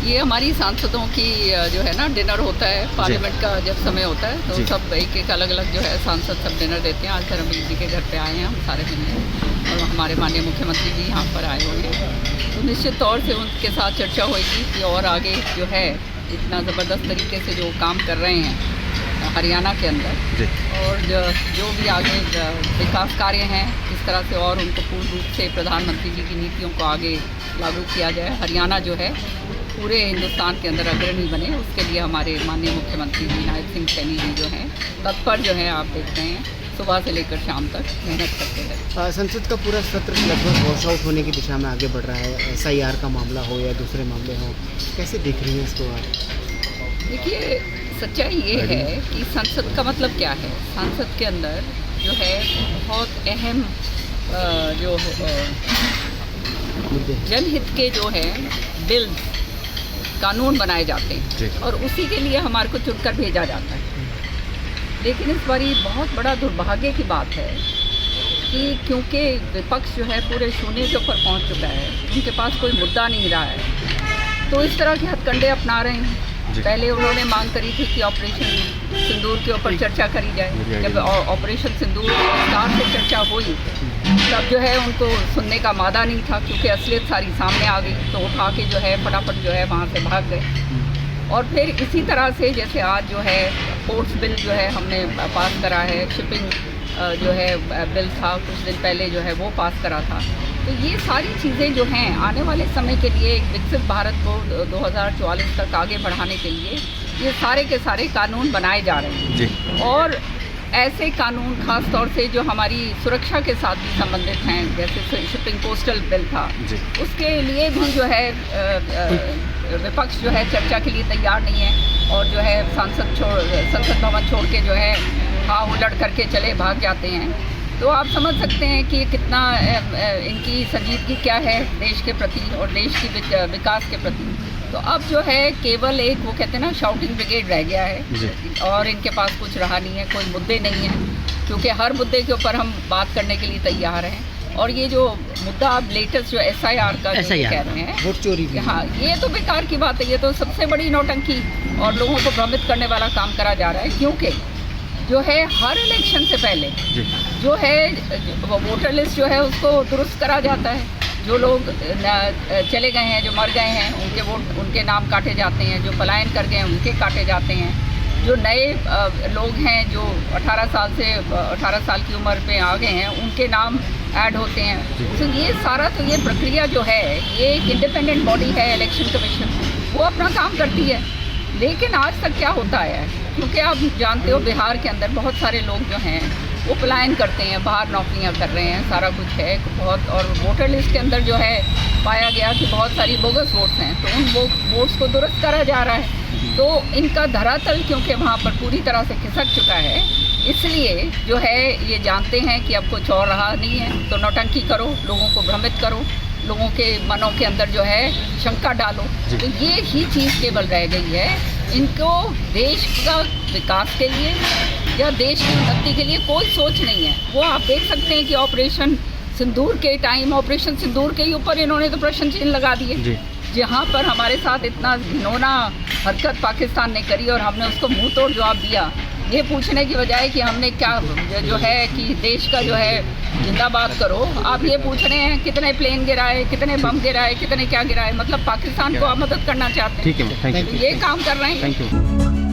ये हमारी सांसदों की जो है ना डिनर होता है पार्लियामेंट का जब समय होता है तो सब एक एक अलग अलग जो है सांसद सब डिनर देते हैं। आज धर्मवीर जी के घर पे आए हैं हम सारे मिलने और हमारे माननीय मुख्यमंत्री जी यहाँ पर आए हुए हैं, तो निश्चित तौर से उनके साथ चर्चा होगी कि और आगे जो है इतना ज़बरदस्त तरीके से जो काम कर रहे हैं हरियाणा के अंदर और जो भी आगे विकास कार्य हैं किस तरह से और उनको पूर्ण रूप से प्रधानमंत्री जी की नीतियों को आगे लागू किया जाए, हरियाणा जो है पूरे हिंदुस्तान के अंदर अग्रणी बने, उसके लिए हमारे माननीय मुख्यमंत्री जी नायब सिंह सैनी जी जो हैं तत्पर जो है आप देख रहे हैं सुबह से लेकर शाम तक मेहनत करते हैं। संसद का पूरा सत्र लगभग वॉश आउट होने की दिशा में आगे बढ़ रहा है, SIR का मामला हो या दूसरे मामले हों, कैसे देख रही हैं इसको आप? देखिए सच्चाई ये है कि संसद का मतलब क्या है, संसद के अंदर जो है बहुत अहम जो जनहित के जो है बिल कानून बनाए जाते हैं और उसी के लिए हमारे को चुनकर भेजा जाता है। लेकिन इस बार बहुत बड़ा दुर्भाग्य की बात है कि क्योंकि विपक्ष जो है पूरे शून्य के ऊपर पहुंच चुका है, उनके पास कोई मुद्दा नहीं रहा है, तो इस तरह के हथकंडे अपना रहे हैं। पहले उन्होंने मांग करी थी कि ऑपरेशन सिंदूर के ऊपर चर्चा करी जाए, जब ऑपरेशन सिंदूर विस्तार से चर्चा हुई तब जो है उनको सुनने का मादा नहीं था क्योंकि असलियत सारी सामने आ गई, तो उठा के जो है फटाफट जो है वहाँ से भाग गए। और फिर इसी तरह से जैसे आज जो है पोर्ट्स बिल जो है हमने पास करा है, शिपिंग जो है बिल था कुछ दिन पहले जो है वो पास करा था, तो ये सारी चीज़ें जो हैं आने वाले समय के लिए एक विकसित भारत को 2044 तक आगे बढ़ाने के लिए ये सारे के सारे कानून बनाए जा रहे हैं। और ऐसे कानून खास तौर से जो हमारी सुरक्षा के साथ भी संबंधित हैं, जैसे शिपिंग कोस्टल बिल था, उसके लिए भी जो है विपक्ष जो है चर्चा के लिए तैयार नहीं है और जो है संसद भवन छोड़ के जो है उलट करके चले भाग जाते हैं। तो आप समझ सकते हैं कि कितना इनकी संजीदगी क्या है देश के प्रति और देश की विकास के प्रति। तो अब जो है केवल एक वो कहते हैं ना शाउटिंग ब्रिगेड रह गया है और इनके पास कुछ रहा नहीं है, कोई मुद्दे नहीं हैं, क्योंकि हर मुद्दे के ऊपर हम बात करने के लिए तैयार हैं। और ये जो मुद्दा अब लेटेस्ट जो SIR का जो कह रहे हैं वोट चोरी, हाँ ये तो बेकार की बात है, ये तो सबसे बड़ी नौटंकी और लोगों को भ्रमित करने वाला काम करा जा रहा है। क्योंकि जो है हर इलेक्शन से पहले जो है वोटर लिस्ट जो है उसको दुरुस्त करा जाता है, जो लोग चले गए हैं, जो मर गए हैं उनके वोट उनके नाम काटे जाते हैं, जो पलायन कर गए हैं उनके काटे जाते हैं, जो नए लोग हैं जो 18 साल की उम्र पे आ गए हैं उनके नाम ऐड होते हैं। तो ये सारा तो ये प्रक्रिया जो है ये एक इंडिपेंडेंट बॉडी है इलेक्शन कमीशन, वो अपना काम करती है। लेकिन आज तक क्या होता है, क्योंकि आप जानते हो बिहार के अंदर बहुत सारे लोग जो हैं वो पलायन करते हैं, बाहर नौकरियां कर रहे हैं, सारा कुछ है बहुत, और वोटर लिस्ट के अंदर जो है पाया गया कि बहुत सारी बोगस वोट्स हैं, तो उन वोट्स को दुरुस्त करा जा रहा है। तो इनका धरातल क्योंकि वहाँ पर पूरी तरह से खिसक चुका है, इसलिए जो है ये जानते हैं कि अब कुछ और रहा नहीं है, तो नौटंकी करो, लोगों को भ्रमित करो, लोगों के मनों के अंदर जो है शंका डालो, तो ये ही चीज़ केवल रह गई है। इनको देश का विकास के लिए या देश की उन्नति के लिए कोई सोच नहीं है। वो आप देख सकते हैं कि ऑपरेशन सिंदूर के टाइम ऑपरेशन सिंदूर के ही ऊपर इन्होंने तो प्रश्न चिन्ह लगा दिए, जहाँ पर हमारे साथ इतना घिनौना हरकत पाकिस्तान ने करी और हमने उसको मुंह तोड़ जवाब दिया, ये पूछने की बजाय कि हमने क्या जो है कि देश का जो है जिंदाबाद करो, आप ये पूछ रहे हैं कितने प्लेन गिराए, कितने बम गिराए, कितने क्या गिराए, मतलब पाकिस्तान को आप मदद करना चाहते हैं। ठीक है, ये काम कर रहे हैं। Thank you.